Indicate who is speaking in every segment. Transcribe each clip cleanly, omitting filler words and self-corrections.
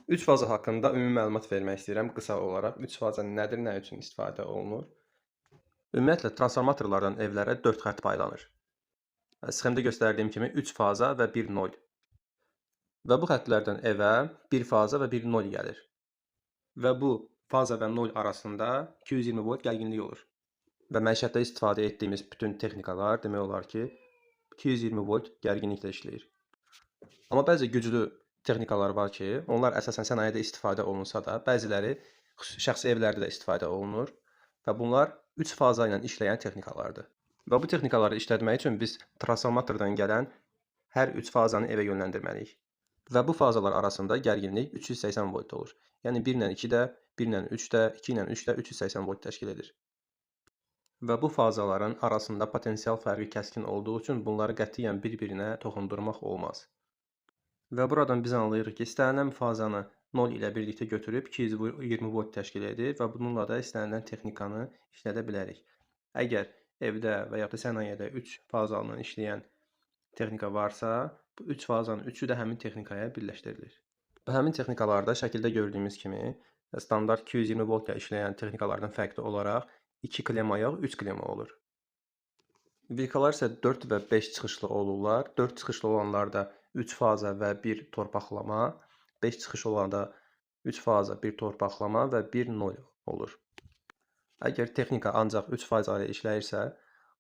Speaker 1: 3 faza haqqında ümumi məlumat vermək istəyirəm qısa olaraq. 3 faza nədir, nə üçün istifadə olunur? Ümumiyyətlə, transformatorlardan evlərə 4 xətt paylanır. Sxemdə göstərdiyim kimi 3 faza və 1 nol. Və bu xəttlərdən evə 1 faza və 1 nol gəlir. Və bu faza və nol arasında 220 volt gərginlik olur. Və məişətdə istifadə etdiyimiz bütün texnikalar demək olar ki, 220 volt gərginliklə işləyir. Amma bəzi güclü texnikalar var ki, onlar əsasən sənayedə istifadə olunsa da, bəziləri şəxsi evlərdə də istifadə olunur və bunlar 3 faza ilə işləyən texnikalardır. Və bu texnikaları işlətmək üçün biz transformatordan gələn hər 3 fazanı evə yönləndirməliyik. Və bu fazalar arasında gərginlik 380 volt olur. Yəni 1 ilə 2-də, 1 ilə 3-də, 2 ilə 3-də 380 volt təşkil edir. Və bu fazaların arasında potensial fərqi kəskin olduğu üçün bunları qətiyyən bir-birinə toxundurmaq olmaz. Və buradan biz anlayırıq ki, istənilən fazanı 0 ilə birlikdə götürüb 220 volt təşkil edir və bununla da istənilən texnikanı işlədə bilərik. Əgər evdə və ya da sənayedə 3 fazalı işləyən texnika varsa, bu 3 fazanın üçü də həmin texnikaya birləşdirilir. Və həmin texnikalarda şəkildə gördüyümüz kimi standart 220 voltla işləyən texnikalardan fərqli olaraq 2 klema yox, 3 klema olur. Vilkalar isə 4 və 5 çıxışlı olurlar. 4 çıxışlı olanlarda 3 faza və 1 torpaqlama, 5 çıxış olanda 3 faza, 1 torpaqlama və 1 nol olur. Əgər texnika ancaq 3 faza ilə işləyirsə,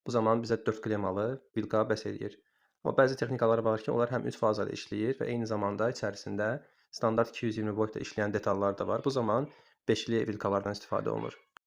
Speaker 1: bu zaman bizə 4 klemalı vilka bəs edir. Amma bəzi texnikalar var ki, onlar həm 3 faza ilə işləyir və eyni zamanda içərisində standart 220 volt ilə işləyən detallar da var. Bu zaman 5'li vilkalardan istifadə olunur.